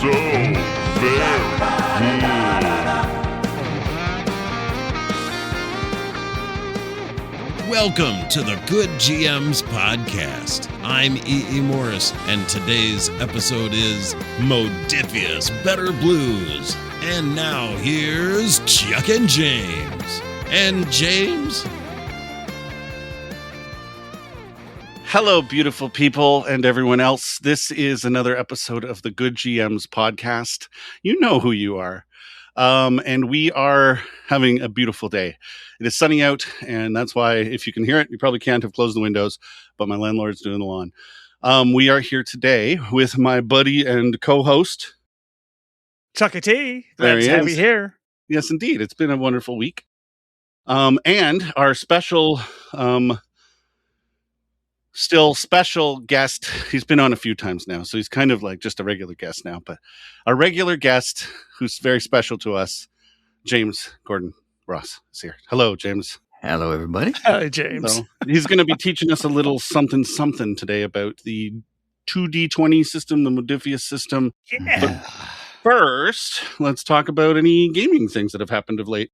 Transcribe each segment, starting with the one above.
so very good. Welcome to the Good GMs Podcast. I'm E.E. Morris, and today's episode is Modiphius Better Blues. And now here's Chuck and James. And James? Hello, beautiful people and everyone else. This is another episode of the Good GMs Podcast. You know who you are. And we are having a beautiful day. It is sunny out, and that's why, if you can hear it, you probably can't have closed the windows, but my landlord's doing the lawn. We are here today with my buddy and co-host, Chuckie T. There Glad he to have is. you here. Yes, indeed. It's been a wonderful week. And our special, still special guest, he's been on a few times now, so he's kind of like just a regular guest now, but our regular guest who's very special to us, James Gordon Ross is here. Hello, James. Hello, everybody. Hi, James. So he's going to be teaching us a little something today about the 2D20 system, the modiphius system. Yeah. First, let's talk about any gaming things that have happened of late.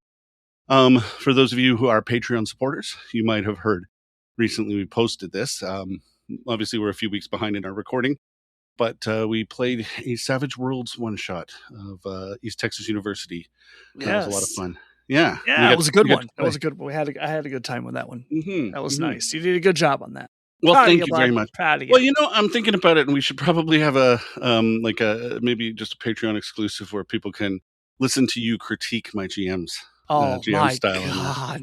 For those of you who are Patreon supporters, you might have heard recently we posted this. Obviously, we're a few weeks behind in our recording, but we played a Savage Worlds one-shot of East Texas University. That was a lot of fun. Yeah. Yeah, it was a good one. That was a good one. I had a good time with that one. Mm-hmm. That was nice. You did a good job on that. Well, Proud of thank you, you very bud. much. Proud of you. Well, you know, I'm thinking about it, and we should probably have a maybe just a Patreon exclusive where people can listen to you critique my GMs. Oh GM my style. God.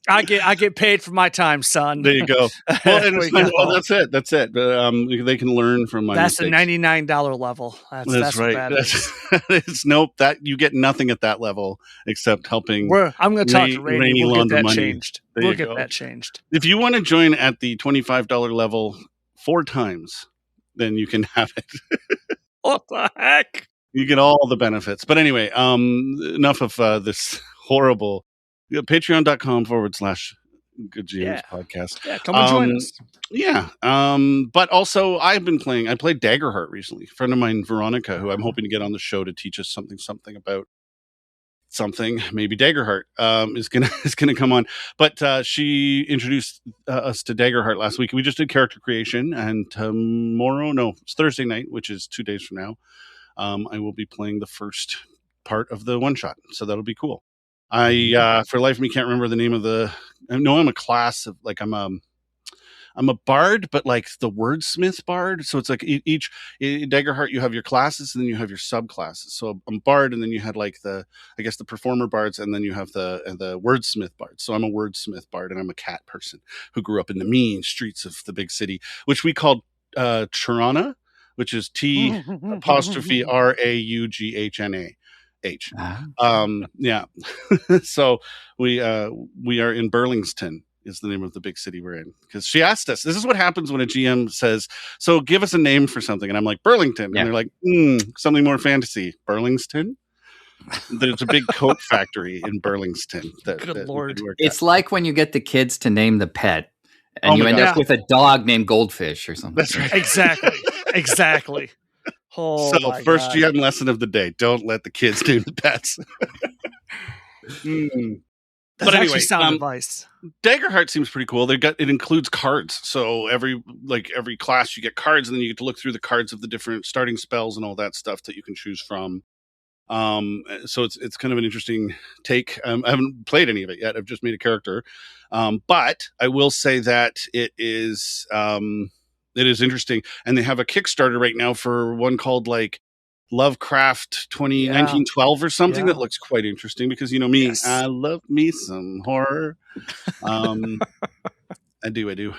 I get paid for my time, son. There you go. Well, and There we go. well, that's it. They can learn from my That's mistakes. a $99 level. That's right. What that is. It's nope. That you get nothing at that level except helping. I'm going to talk to Rainey. Rainey We'll launder get that money. changed. There We'll you get go. that changed. If you want to join at the $25 level 4 times, then you can have it. What the heck? You get all the benefits. But anyway, enough of this horrible. Patreon.com/Good GMs podcast. Yeah, come and join us. Yeah. But also I played Daggerheart recently. A friend of mine, Veronica, who I'm hoping to get on the show to teach us something about something. Maybe Daggerheart is gonna come on. But she introduced us to Daggerheart last week. We just did character creation, and it's Thursday night, which is 2 days from now. I will be playing the first part of the one shot, so that'll be cool. I for life of me can't remember the name of I know I'm a class of I'm a bard, but like the wordsmith bard. So it's like each Daggerheart, you have your classes and then you have your subclasses. So I'm bard, and then you had like the performer bards, and then you have the wordsmith bards. So I'm a wordsmith bard, and I'm a cat person who grew up in the mean streets of the big city, which we called Tirana, which is T''Raughna. Yeah. So we are in Burlington is the name of the big city we're in, because she asked us, this is what happens when a GM says, so give us a name for something, and I'm like, Burlington. Yeah. And they're like, something more fantasy. Burlington. There's a big coat factory in Burlington. Good Lord. It's like when you get the kids to name the pet, and you end up with a dog named Goldfish or something. That's right. Exactly. Oh, So first GM lesson of the day: don't let the kids name the pets. That's But anyway, actually sound advice. Daggerheart seems pretty cool. It includes cards, so every class you get cards, and then you get to look through the cards of the different starting spells and all that stuff that you can choose from. So it's kind of an interesting take. I haven't played any of it yet. I've just made a character, but I will say that it is interesting, and they have a Kickstarter right now for one called like Lovecraft 1912 or something that looks quite interesting, because you know me, I love me some horror. I do.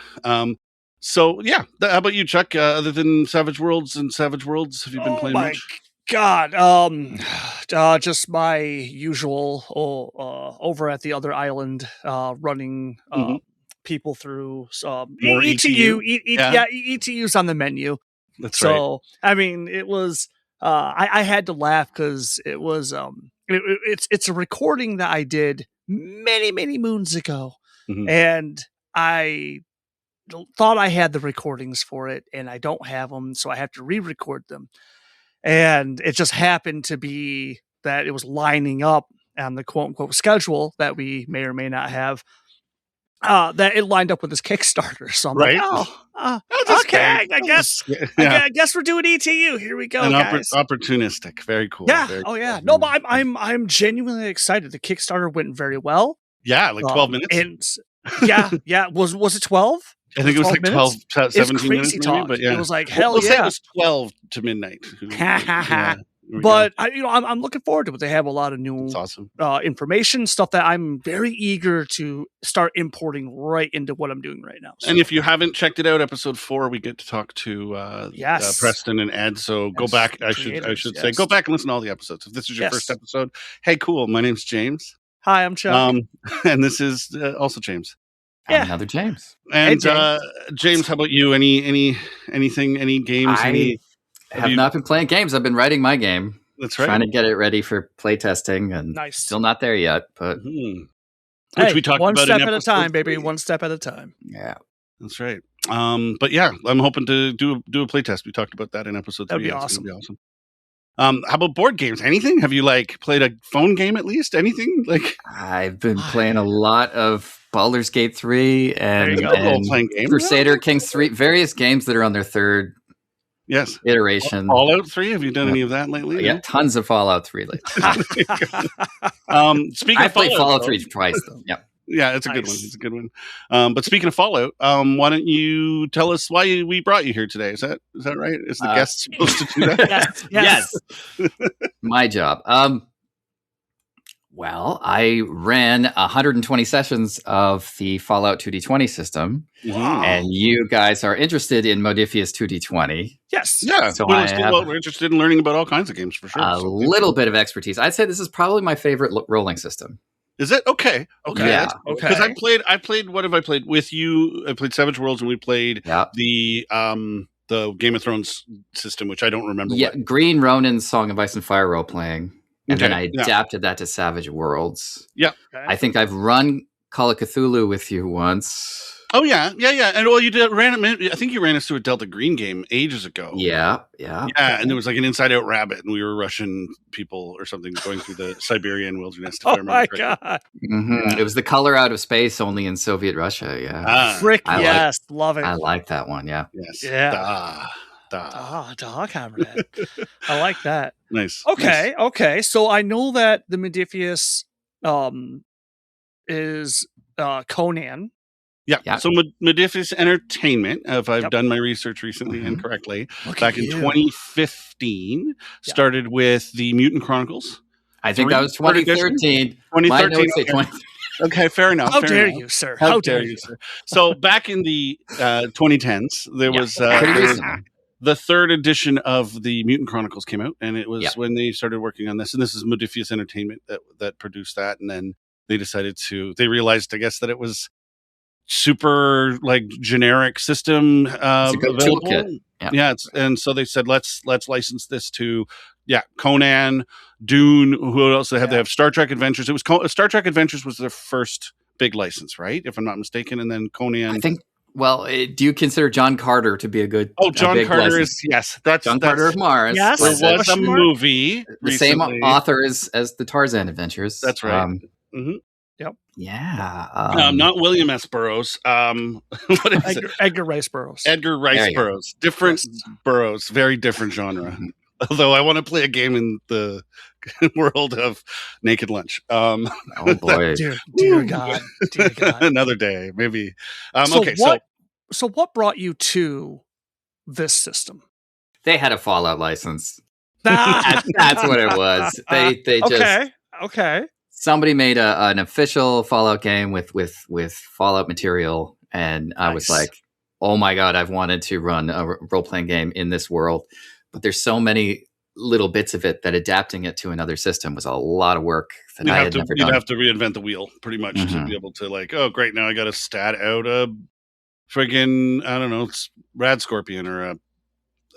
So yeah, how about you, Chuck? Other than Savage Worlds, have you been playing much? God, just my usual over at the other island, running people through More ETU? ETU's on the menu. That's right. So I mean, it was I had to laugh because it was it's a recording that I did many moons ago, and I thought I had the recordings for it, and I don't have them, so I have to re-record them. And it just happened to be that it was lining up on the quote unquote schedule that we may or may not have. That it lined up with this Kickstarter. So I'm like, okay, I guess we're doing ETU. Here we go, guys. Opportunistic. Very cool. Yeah. Very cool. Yeah. Cool. No, but I'm genuinely excited. The Kickstarter went very well. Yeah, like 12 minutes. And yeah. Was it 12? I think it was like 12, 17 minutes. Maybe, but yeah. It was like, hell say it was 12 to midnight. But I'm looking forward to it. They have a lot of new awesome. Information, stuff that I'm very eager to start importing right into what I'm doing right now. So. And if you haven't checked it out, episode 4, we get to talk to Preston and Ed. So go back. I should say, go back and listen to all the episodes. If this is your first episode, hey, cool. My name's James. Hi, I'm Chuckie. And this is also James. Yeah. Another James. And James, how about you? Anything? Any games? I have not been playing games. I've been writing my game. That's right. Trying to get it ready for playtesting, and still not there yet. But which we talked one about step at a time, baby. One step at a time. Yeah, that's right. But yeah, I'm hoping to do a playtest. We talked about that in episode 3. That'd be awesome. How about board games? Anything? Have you played a phone game at least? Anything? I've been playing a lot of Baldur's Gate 3 and playing Crusader Kings 3, various games that are on their third iteration. Fallout 3? Have you done any of that lately? Yeah, tons of Fallout 3 lately. Speaking of played Fallout 3 twice though. Yeah. Yeah, it's a good one. It's a good one. But speaking of Fallout, why don't you tell us why we brought you here today? Is that right? Is the guest supposed to do that? Yes. My job. Well, I ran 120 sessions of the Fallout 2D20 system. Wow. And you guys are interested in modiphius 2D20. Yes. Yeah. So we're interested in learning about all kinds of games for sure. Little bit of expertise. I'd say this is probably my favorite rolling system. Is it? Okay. Yeah. Okay. Because I played. What have I played with you? I played Savage Worlds, and we played the Game of Thrones system, which I don't remember. Yeah, Green Ronin's Song of Ice and Fire role playing, and then I adapted that to Savage Worlds. Yeah. Okay. I think I've run Call of Cthulhu with you once. Oh yeah. And you I think you ran us through a Delta Green game ages ago. Yeah. And there was an inside out rabbit, and we were Russian people or something going through the Siberian wilderness. Oh my god! Mm-hmm. It was the Color Out of Space, only in Soviet Russia. Yeah. Frick yes, love it. I like that one. Yeah. Yes. Yeah. Dog Hammerhead. I like that. Nice. Okay. So I know that the modiphius is Conan. Yeah. So Modiphius Entertainment, if I've done my research recently and correctly, back in 2015, started with the Mutant Chronicles. I think that was 2013. 2013. Okay, fair enough. How dare you, sir? How dare you, sir? So back in the 2010s, there was the third edition of the Mutant Chronicles came out, and it was when they started working on this. And this is Modiphius Entertainment that produced that, and then they they realized, I guess, that it was super generic system available. And so they said let's license this to Conan, Dune. Who else they have Star Trek Adventures. It was Star Trek Adventures was their first big license, right, if I'm not mistaken, and then Conan, I think. Well, do you consider John Carter to be a good? John Carter license? That's John Carter of Mars. Yes, there was a movie the recently. Same author as the Tarzan Adventures. That's right. Yep. Yeah. Not William S. Burroughs. What is it? Edgar Rice Burroughs. Edgar Rice Burroughs. Different Burroughs. Very different genre. Although I want to play a game in the world of Naked Lunch. Oh boy. Dear God. Another day, maybe. So what brought you to this system? They had a Fallout license. That's what it was. They just okay. Somebody made an official Fallout game with Fallout material, and I was like, "Oh my god, I've wanted to run a role-playing game in this world." But there's so many little bits of it that adapting it to another system was a lot of work that I had never done. You'd have to reinvent the wheel pretty much to be able to oh great, now I got to stat out a friggin' I don't know, rad scorpion or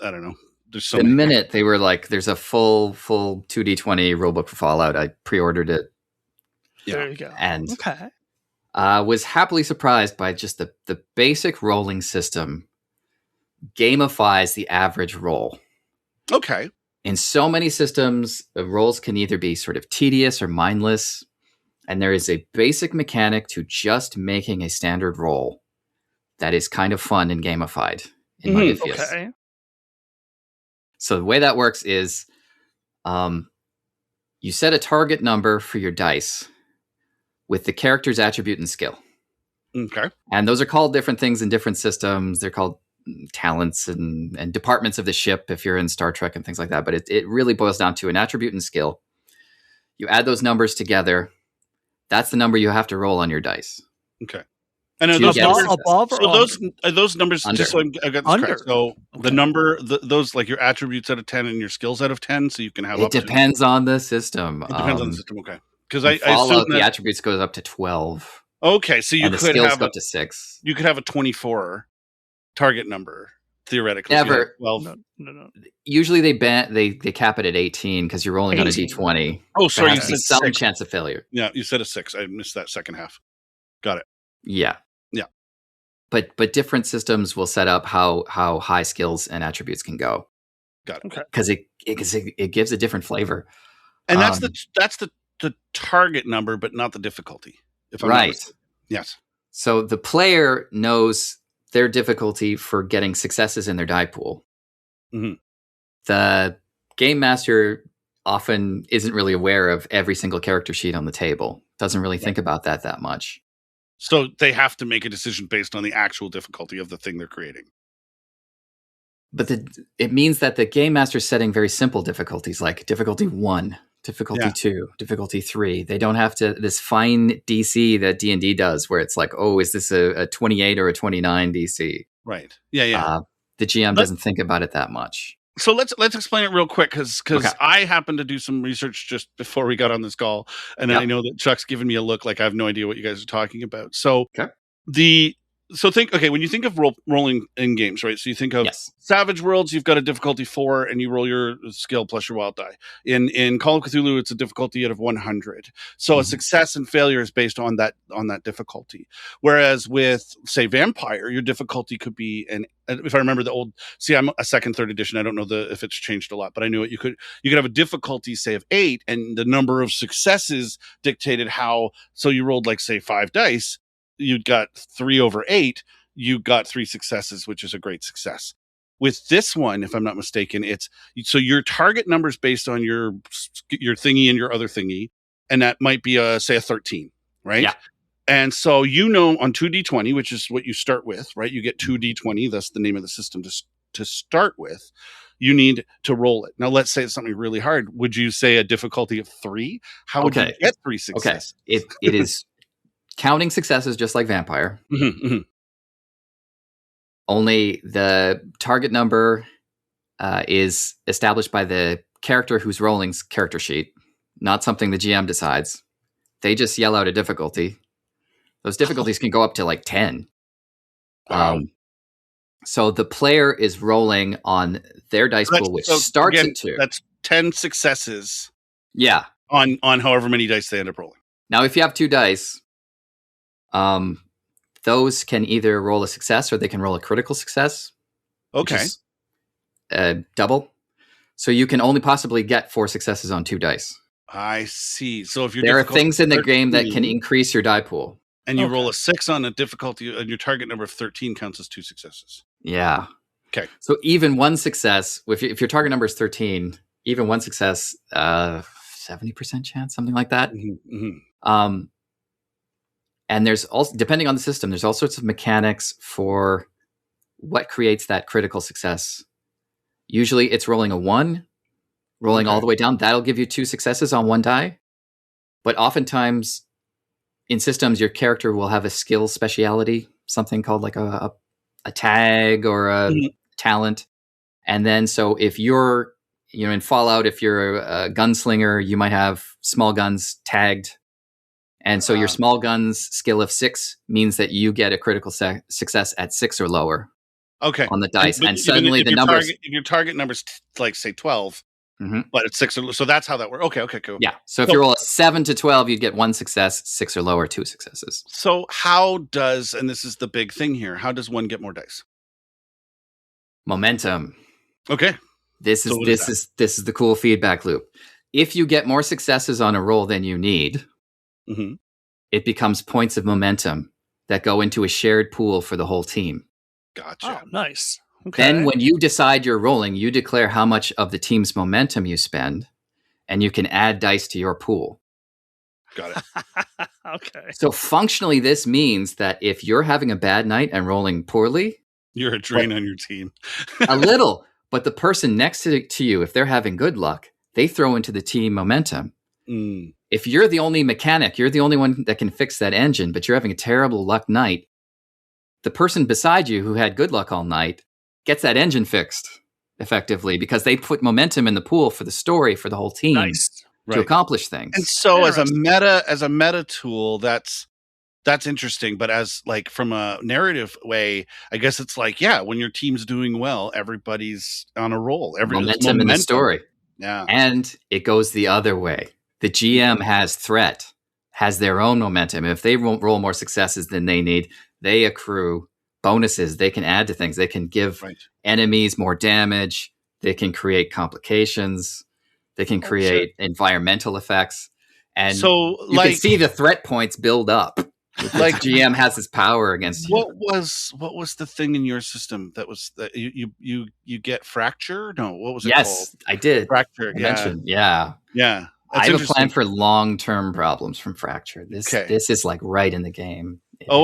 I don't know. There's so minute they were like, "There's a full 2D20 rulebook for Fallout." I pre-ordered it. There you go. And was happily surprised by just the basic rolling system gamifies the average roll. Okay. In so many systems, rolls can either be sort of tedious or mindless. And there is a basic mechanic to just making a standard roll that is kind of fun and gamified in Modiphius. Okay. So the way that works is you set a target number for your dice with the character's attribute and skill. Okay. And those are called different things in different systems. They're called talents and departments of the ship if you're in Star Trek and things like that. But it really boils down to an attribute and skill. You add those numbers together. That's the number you have to roll on your dice. Okay. And are To those get numbers, above or so under? those numbers, Under. just so I got this Under. correct. So the Okay. number, those like your attributes out of 10 and your skills out of 10, so you can have It up to... depends on the system. It depends on the system, okay. Because in I Fallout, assume the that... attributes goes up to 12. Okay, so you And the could skills have go up to 6. you could have a 24 target number, theoretically. Never. Well, No. Usually they cap it at 18 because you're rolling 18. on a d20. oh, There sorry, has you to be said some 6. chance of failure. Yeah, you said a 6. I missed that second half. Got it. Yeah. Yeah. But different systems will set up how high skills and attributes can go. Got it. Okay. Because it gives a different flavor. And that's Um, the target number, but not the difficulty. If I'm not Right. mistaken. Yes. So the player knows their difficulty for getting successes in their die pool. Mhm. The game master often isn't really aware of every single character sheet on the table. Doesn't really think about that much. So they have to make a decision based on the actual difficulty of the thing they're creating. But it means that the game master is setting very simple difficulties like difficulty 1, difficulty Yeah. 2, difficulty 3. They don't have to this fine DC that D&D does where it's like, oh, is this a 28 or a 29 DC? Right. Yeah. The GM But- doesn't think about it that much. So let's explain it real quick because Okay. I happened to do some research just before we got on this call, and Yep. I know that Chuck's giving me a look like I have no idea what you guys are talking about. So Okay. when you think of rolling in games, right? So you think of Yes. Savage Worlds, you've got a difficulty 4, and you roll your skill plus your wild die. In Call of Cthulhu, it's a difficulty out of 100. So a Mhm. success and failure is based on that difficulty. Whereas with say Vampire, your difficulty could be if I remember the old. See, I'm a second, third edition. I don't know if it's changed a lot, but I knew it. You could have a difficulty say of 8, and the number of successes dictated how. So you rolled like say 5 dice. You'd got 3 over 8. You got 3 successes, which is a great success. With this one, if I'm not mistaken, it's so your target number is based on your thingy and your other thingy, and that might be say a 13, right? Yeah. And so on 2d20, which is what you start with, right? You get 2d20. That's the name of the system to start with. You need to roll it. Now, let's say it's something really hard. Would you say a difficulty of 3? How would you get 3 successes? Okay. It is counting successes just like Vampire. Mm-hmm, mm-hmm. Only the target number is established by the character who's rolling's character sheet, not something the GM decides. They just yell out a difficulty. Those difficulties can go up to like 10. Wow. So the player is rolling on their dice pool, which starts again, at 2. That's 10 successes Yeah. on however many dice they end up rolling. Now, if you have 2 dice, those can either roll a success or they can roll a critical success. Okay. Which is, double. So you can only possibly get 4 successes on 2 dice. I see. So if There are things in the game that can increase your die pool. and you roll a 6 on a difficulty, and your target number of 13 counts as 2 successes. Yeah. Okay. So even one success, if your target number is 13, even one success, 70% chance, something like that. Mm-hmm, mm-hmm. And there's also, depending on the system, there's all sorts of mechanics for what creates that critical success. Usually it's rolling a 1, rolling all the way down. That'll give you 2 successes on 1 die. But oftentimes in systems, your character will have a skill speciality, something called like a tag or a talent. And then so if you're, in Fallout, if you're a gunslinger, you might have small guns tagged. And so your small guns skill of 6 means that you get a critical success at 6 or lower. Okay. On the dice. And even suddenly if the your numbers. If your target number's like, say, 12, Mhm. but it's 6 or so that's how that works. Okay, cool. Yeah. So if you roll a 7 to 12, you'd get 1 success, 6 or lower, 2 successes. So how does, and this is the big thing here, how does one get more dice? Momentum. Okay. This is the cool feedback loop. If you get more successes on a roll than you need, it becomes points of momentum that go into a shared pool for the whole team. Gotcha. Oh, nice. Okay. Then when you decide you're rolling, you declare how much of the team's momentum you spend, and you can add dice to your pool. Got it. Okay. So functionally, this means that if you're having a bad night and rolling poorly, you're a drain on your team. A little, but the person next to you, if they're having good luck, they throw into the team momentum. If you're the only mechanic, you're the only one that can fix that engine, but you're having a terrible luck night, the person beside you who had good luck all night gets that engine fixed effectively because they put momentum in the pool for the story, for the whole team to accomplish things. And so as a meta tool, that's interesting. But as like from a narrative way, I guess it's like, when your team's doing well, everybody's on a roll. Momentum in the story. Yeah. And it goes the other way. The GM has their own momentum. If they roll more successes than they need, they accrue bonuses. They can add to things. They can give enemies more damage. They can create complications. They can create environmental effects. And so, you can see the threat points build up. Like GM has his power against you. What was the thing in your system that was that you get fracture? No, what was it called? Yes, I did. Fracture. Yeah. That's I have a plan for long-term problems from fracture. This is like right in the game.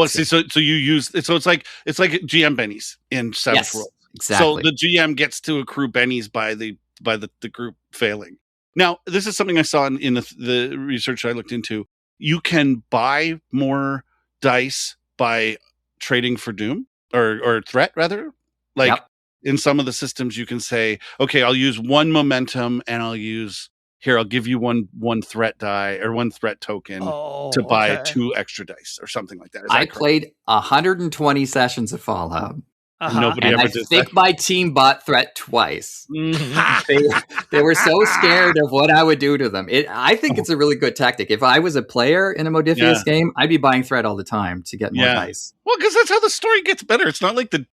See. So you use it. So it's like GM bennies in Savage Worlds. Exactly. So the GM gets to accrue bennies by the group failing. Now, this is something I saw in the research I looked into. You can buy more dice by trading for doom or threat, rather. Like in some of the systems, you can say, okay, I'll use one momentum and I'll give you one threat die or one threat token to buy 2 extra dice or something like that. I played 120 sessions of Fallout. Nobody and ever I did think that. my team bought threat twice. They were so scared of what I would do to them. I think it's a really good tactic. If I was a player in a modiphius game, I'd be buying threat all the time to get more dice. Well, because that's how the story gets better. It's not like the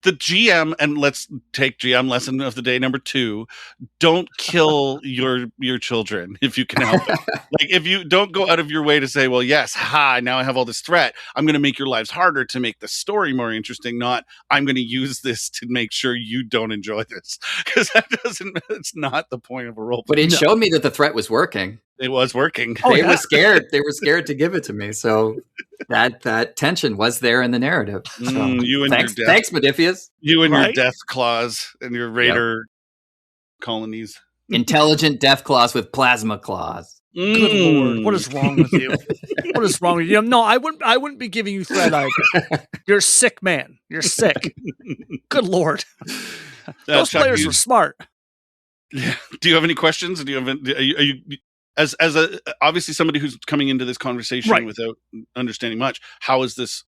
GM, and let's take GM lesson of the day number 2. Don't kill your children if you can help it. Like if you don't go out of your way to say, well, yes, now I have all this threat. I'm going to make your lives harder to make the story more interesting. Not I'm going to use this to make sure you don't enjoy this, because it's not the point of a role. But it showed me that the threat was working. It was working. They were scared. They were scared to give it to me. So that tension was there in the narrative. So, thanks, Modiphius. You and your death claws and your raider colonies. Intelligent death claws with plasma claws. Good Lord, what is wrong with you? What is wrong with you? No, I wouldn't be giving you threat either. You're a sick man. You're sick. Good Lord. Those players were smart. Yeah. Do you have any questions? Are you as a obviously somebody who's coming into this conversation without understanding much? How is this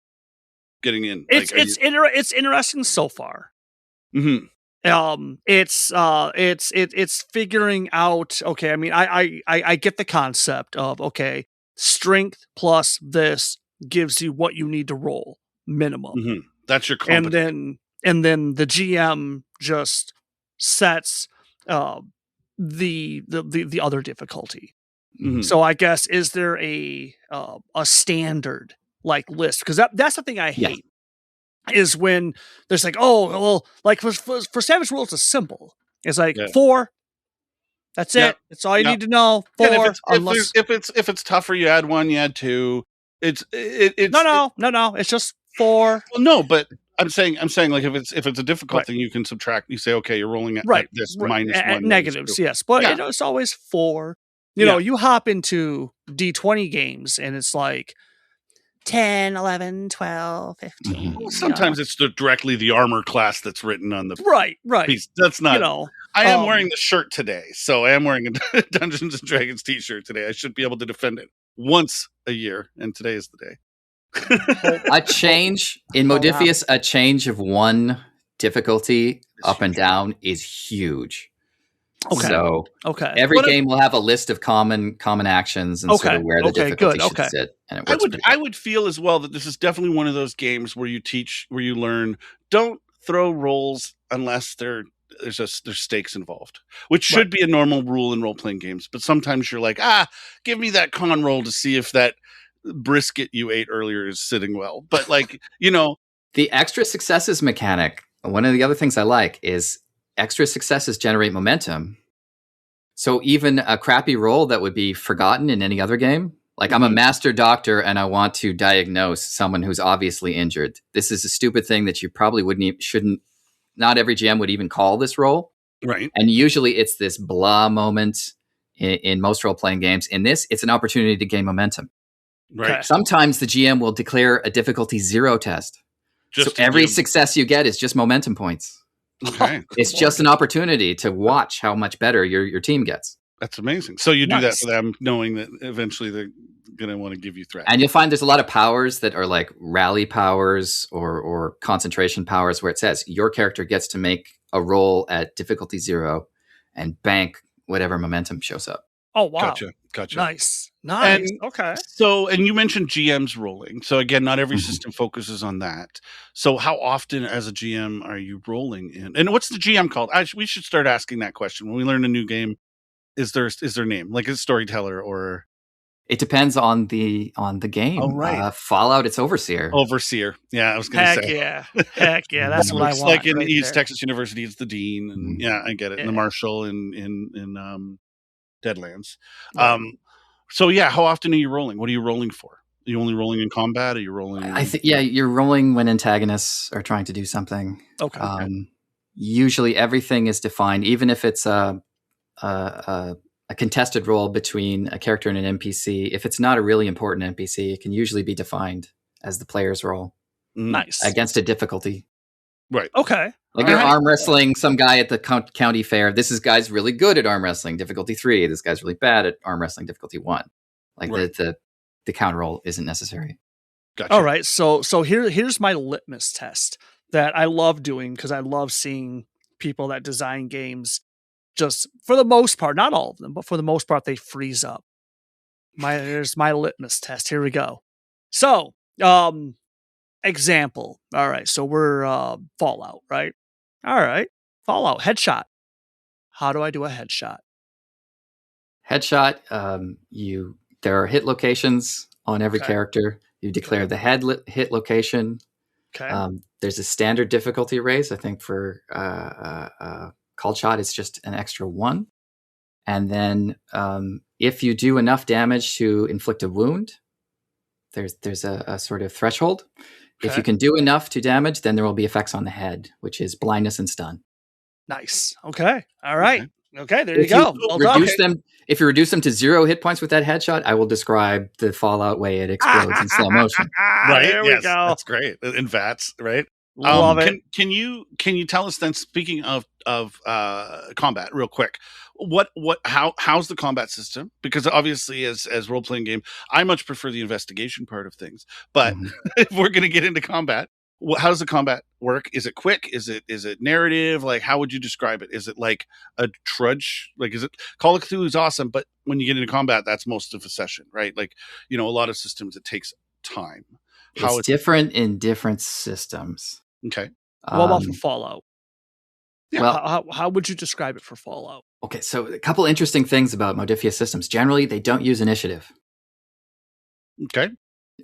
getting in? It's interesting so far. Mm-hmm. It's figuring out. Okay, I mean, I get the concept of strength plus this gives you what you need to roll minimum. Mm-hmm. That's your competence. And then the GM just sets the other difficulty. Mm-hmm. So I guess, is there a standard like list? Because that's the thing I hate is when there's like, like for Savage Worlds it's simple. It's like 4. That's it. That's all you need to know. 4. If it's tougher, you add 1, you add 2. It's no. It's just 4. Well, no, but I'm saying like if it's a difficult thing, you can subtract. You say, okay, you're rolling at this minus 1 negatives. Yes, but it's always 4. You know, you hop into D20 games and it's like 10, 11, 12, 15. Mm-hmm. Well, sometimes it's directly the armor class that's written on the piece. That's not. I am wearing the shirt today, so I am wearing a Dungeons and Dragons t-shirt today. I should be able to defend it once a year, and today is the day. A change in Modiphius, a change of 1 difficulty up and down is huge. Okay. So every game will have a list of common actions and sort of where the difficulty should sit. And it works I would feel as well that this is definitely one of those games where you learn, don't throw rolls unless they're there's stakes involved, which should be a normal rule in role-playing games. But sometimes you're like, give me that con roll to see if that brisket you ate earlier is sitting well. But like, the extra successes mechanic, one of the other things I like is extra successes generate momentum. So even a crappy roll that would be forgotten in any other game, like I'm a master doctor and I want to diagnose someone who's obviously injured. This is a stupid thing that you probably shouldn't, not every GM would even call this roll. Right. And usually it's this blah moment in most role-playing games. In this, it's an opportunity to gain momentum. Right. Sometimes the GM will declare a difficulty 0 test. So every success you get is just momentum points. Okay. It's just an opportunity to watch how much better your team gets. That's amazing. So you do that for them, knowing that eventually they're going to want to give you threats. And you'll find there's a lot of powers that are like rally powers or concentration powers where it says your character gets to make a roll at difficulty 0 and bank whatever momentum shows up. Oh, wow. Gotcha. Nice. And okay. So, and you mentioned GMs rolling. So again, not every system focuses on that. So how often as a GM are you rolling in? And what's the GM called? We should start asking that question. When we learn a new game, is their name? Like a storyteller or... It depends on the game. Oh, right. Fallout, it's Overseer. Overseer. Yeah, I was going to say. Heck yeah. That's what I want. Like in East Texas University, it's the dean. And yeah, I get it. Yeah. And the marshal in Deadlands. So yeah, how often are you rolling? What are you rolling for? Are you only rolling in combat? Are you rolling? I think you're rolling when antagonists are trying to do something. Okay. Usually everything is defined, even if it's a contested role between a character and an NPC. If it's not a really important NPC, it can usually be defined as the player's role. Nice. Against a difficulty. Right. Okay. Like you're arm wrestling some guy at the county fair. This guy's really good at arm wrestling, difficulty 3. This guy's really bad at arm wrestling, difficulty 1. Like the counter roll isn't necessary. Gotcha. All right. So here's my litmus test that I love doing because I love seeing people that design games just for the most part, not all of them, but for the most part, they freeze up. There's my litmus test. Here we go. So, example. All right. So we're Fallout, right? All right. Fallout headshot. How do I do a headshot? Headshot. There are hit locations on every character. You declare the hit location. Okay. There's a standard difficulty raise. I think for called shot, it's just an extra 1. And then if you do enough damage to inflict a wound, there's a sort of threshold. Okay. If you can do enough to damage, then there will be effects on the head, which is blindness and stun. Nice. Okay. All right. Okay, there you go. If you reduce them to 0 hit points with that headshot, I will describe the Fallout way it explodes in slow motion. Right. There we go. That's great. In VATS, right? Love it. Can you tell us then? Speaking of combat, real quick, how's the combat system? Because obviously, as role playing game, I much prefer the investigation part of things. But if we're going to get into combat, how does the combat work? Is it quick? Is it narrative? Like, how would you describe it? Is it like a trudge? Like, is it Call of Cthulhu is awesome, but when you get into combat, that's most of a session, right? Like, a lot of systems it takes time. It's different in different systems. Okay. What about for Fallout? Yeah. Well, how would you describe it for Fallout? Okay, so a couple interesting things about modiphius systems. Generally, they don't use initiative. Okay.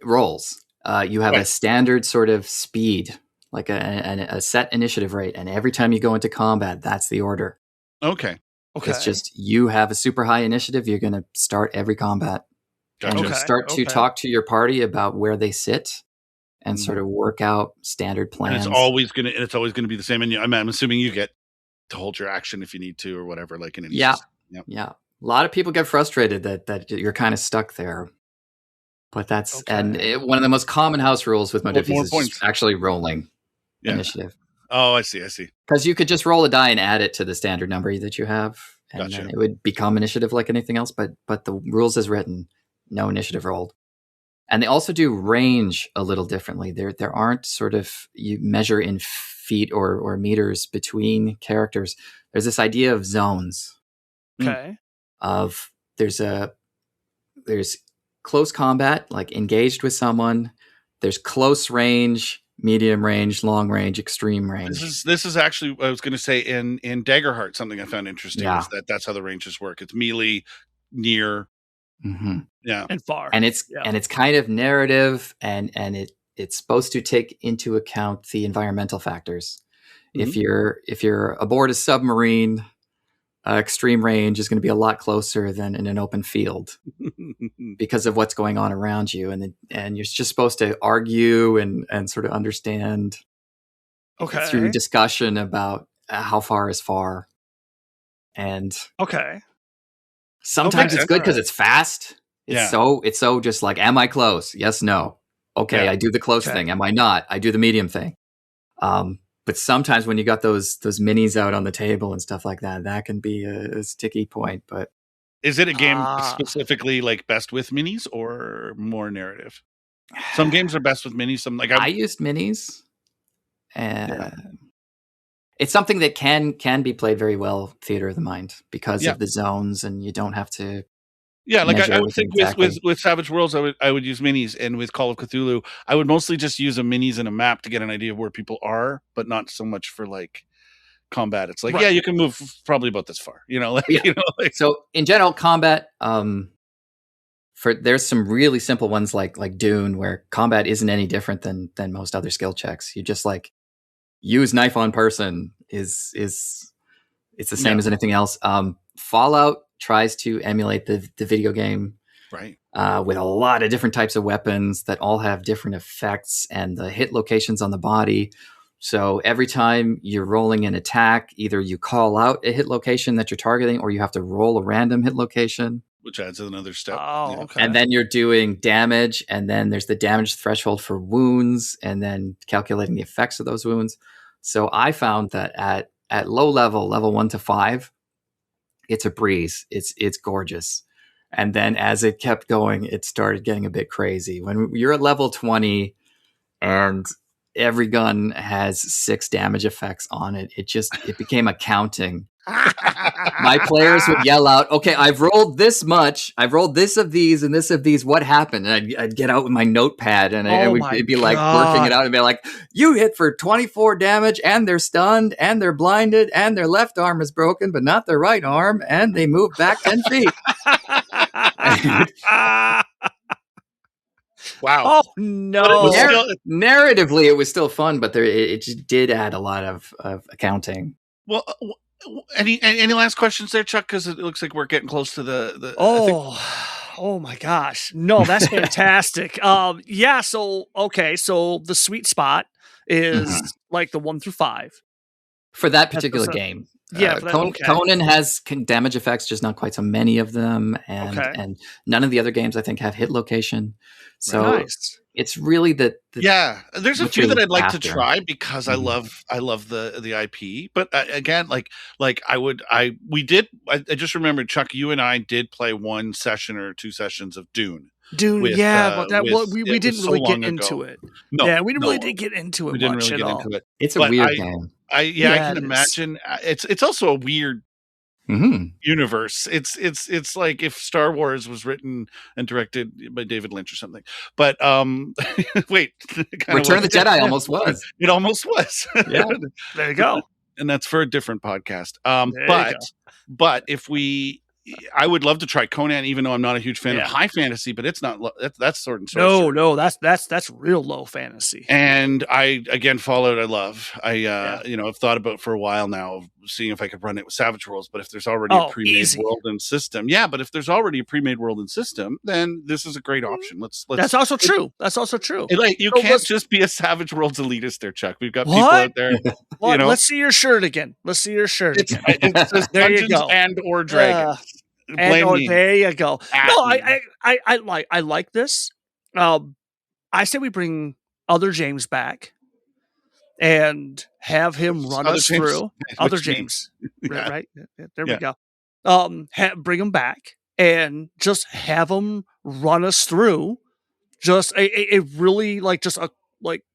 Rolls. You have a standard sort of speed, like a set initiative rate, and every time you go into combat, that's the order. Okay. It's just you have a super high initiative. You're going to start every combat. Gotcha. And you start to talk to your party about where they sit and sort of work out standard plans. And it's always gonna be the same. And I'm assuming you get to hold your action if you need to or whatever. Like in any system. Yeah. A lot of people get frustrated that you're kind of stuck there. But that's one of the most common house rules with modiphius is just actually rolling initiative. Oh, I see. Because you could just roll a die and add it to the standard number that you have, and then it would become initiative like anything else. But the rules as written, no initiative rolled. And they also do range a little differently. There aren't sort of, you measure in feet or meters between characters. There's this idea of zones. Okay. There's close combat, like engaged with someone. There's close range, medium range, long range, extreme range. This is actually what I was going to say in Daggerheart. Something I found interesting is that's how the ranges work. It's melee, near, and far, and it's kind of narrative, and it's supposed to take into account the environmental factors. If you're aboard a submarine, extreme range is going to be a lot closer than in an open field because of what's going on around you, and you're just supposed to argue and sort of understand through discussion about how far is far. And sometimes it's good because it's fast. It's so just like, am I close? Yes, no. Okay, I do the close thing. Am I not? I do the medium thing. But sometimes when you got those minis out on the table and stuff like that, that can be a sticky point. But is it a game specifically like best with minis or more narrative? Some games are best with minis. Some I used minis, and it's something that can be played very well theater of the mind because of the zones, and you don't have to. Yeah, like I would think with Savage Worlds, I would use minis, and with Call of Cthulhu, I would mostly just use a minis and a map to get an idea of where people are, but not so much for like combat. It's like, you can move probably about this far, So in general, combat, there's some really simple ones like Dune, where combat isn't any different than most other skill checks. You just like use knife on person it's the same as anything else. Fallout tries to emulate the video game, right? With a lot of different types of weapons that all have different effects and the hit locations on the body. So every time you're rolling an attack, either you call out a hit location that you're targeting, or you have to roll a random hit location, which adds another step. And then you're doing damage, and then there's the damage threshold for wounds, and then calculating the effects of those wounds. So I found that at low level 1 to 5, it's a breeze. It's gorgeous. And then as it kept going, it started getting a bit crazy. When you're at level 20 and every gun has 6 damage effects on it, it became accounting. My players would yell out, okay, I've rolled this much. I've rolled this of these and this of these. What happened? And I'd get out with my notepad and it'd be like working it out and be like, you hit for 24 damage and they're stunned and they're blinded and their left arm is broken, but not their right arm. And they move back 10 feet. Wow. Oh, no. Narratively, it was still fun, but it just did add a lot of accounting. Well, any last questions there, Chuck? Because it looks like we're getting close to the. Oh my gosh! No, that's fantastic. So the sweet spot is like the 1 through 5 for that particular game. Yeah, Conan has damage effects, just not quite so many of them, and none of the other games I think have hit location. So it's really there's a few that I'd like to try because I love the IP. But again, I just remembered, Chuck, you and I did play 1 session or 2 sessions of Dune. But we didn't really get into it. We really didn't get into it much at all. It's a weird game. I can imagine. It's also a weird universe. It's like if Star Wars was written and directed by David Lynch or something. But wait, Return of the Jedi almost was. It almost was. Yeah, there you go. And that's for a different podcast. But if I would love to try Conan, even though I'm not a huge fan of high fantasy, but it's not that's sword and sorcery. No, that's real low fantasy. And Fallout I love. I've thought about for a while now of seeing if I could run it with Savage Worlds, but if there's already a pre-made world and system, but if there's already a pre-made world and system, then this is a great option. Let's That's also true. That's also true. You can't just be a Savage Worlds elitist there, Chuck. We've got people out there. Let's see your shirt again. It says there Dungeons you go. and or Dragons. There you go. I like this. I say we bring other James back and have him run us through. Other James, right? There we go. Bring him back and just have him run us through. Just a really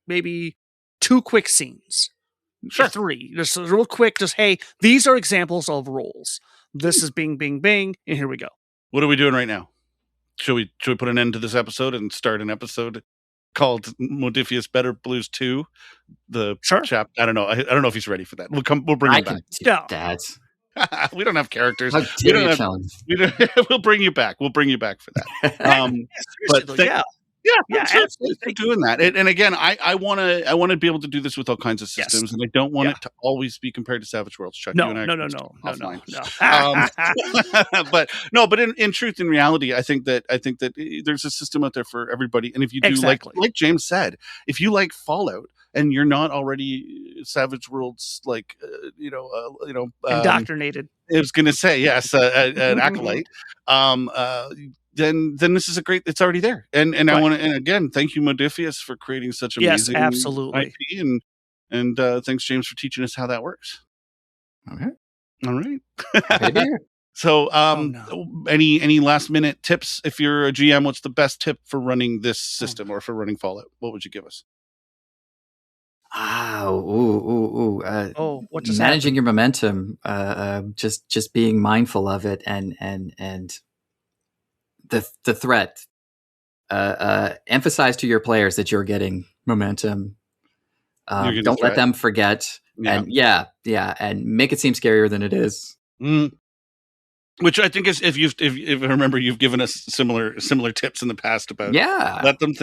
maybe 2 quick scenes. Sure. 3. Just real quick. Just, hey, these are examples of roles. This is Bing, Bing, Bing, and here we go. What are we doing right now? Should we put an end to this episode and start an episode? called Modiphius Better Blues 2. The Sure. chap, I don't know. I don't know if he's ready for that. We'll bring I him can back. do that. We don't have characters. How We dare don't you have, challenge? we'll bring you back. We'll bring you back for that. But thanks absolutely. for doing that. And again, I want to be able to do this with all kinds of systems, and I don't want it to always be compared to Savage Worlds. Chuck, No. you and I No. but in truth, in reality, I think that there's a system out there for everybody. And if you do like James said, if you like Fallout and you're not already Savage Worlds indoctrinated. I was going to say yes, an acolyte. Then this is a great. It's already there, and I want to. And again, thank you, Modiphius, for creating such amazing absolutely. IP, and thanks, James, for teaching us how that works. Okay, all right. So, any last minute tips? If you're a GM, what's the best tip for running this system or for running Fallout? What would you give us? What just managing your momentum, just being mindful of it, and the threat. Emphasize to your players that you're getting momentum. Don't let them forget, and and make it seem scarier than it is. Which I think is if I remember, you've given us similar tips in the past about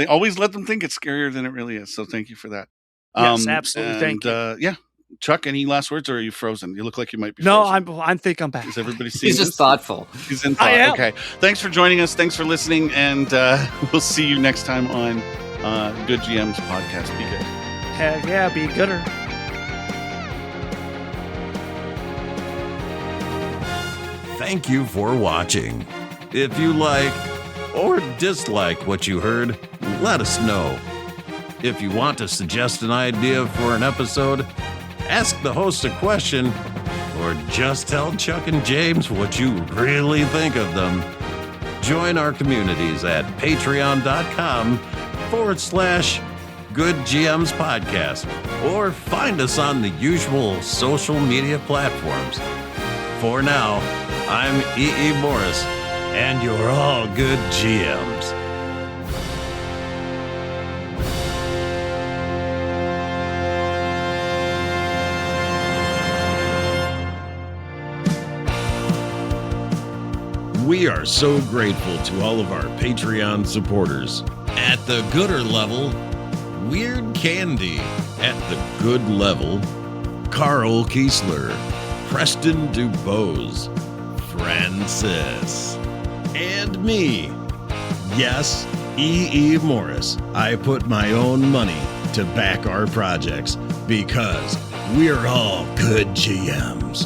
always let them think it's scarier than it really is. So thank you for that. Yes, absolutely. Thank you. Chuck, any last words, or are you frozen? You look like you might be frozen. No, I think I'm back. Is everybody seeing He's just thoughtful. He's in thought. Okay. Thanks for joining us. Thanks for listening. And we'll see you next time on Good GM's podcast. Be good. Heck yeah, be gooder. Thank you for watching. If you like or dislike what you heard, let us know. If you want to suggest an idea for an episode, ask the host a question, or just tell Chuck and James what you really think of them, join our communities at patreon.com/Good GMs Podcast, or find us on the usual social media platforms. For now, I'm E.E. Morris, and you're all good GMs. We are so grateful to all of our Patreon supporters. At the gooder level, Weird Candy. At the good level, Carl Kiesler, Preston DuBose, Francis, and me. Yes, E.E. Morris. I put my own money to back our projects because we're all good GMs.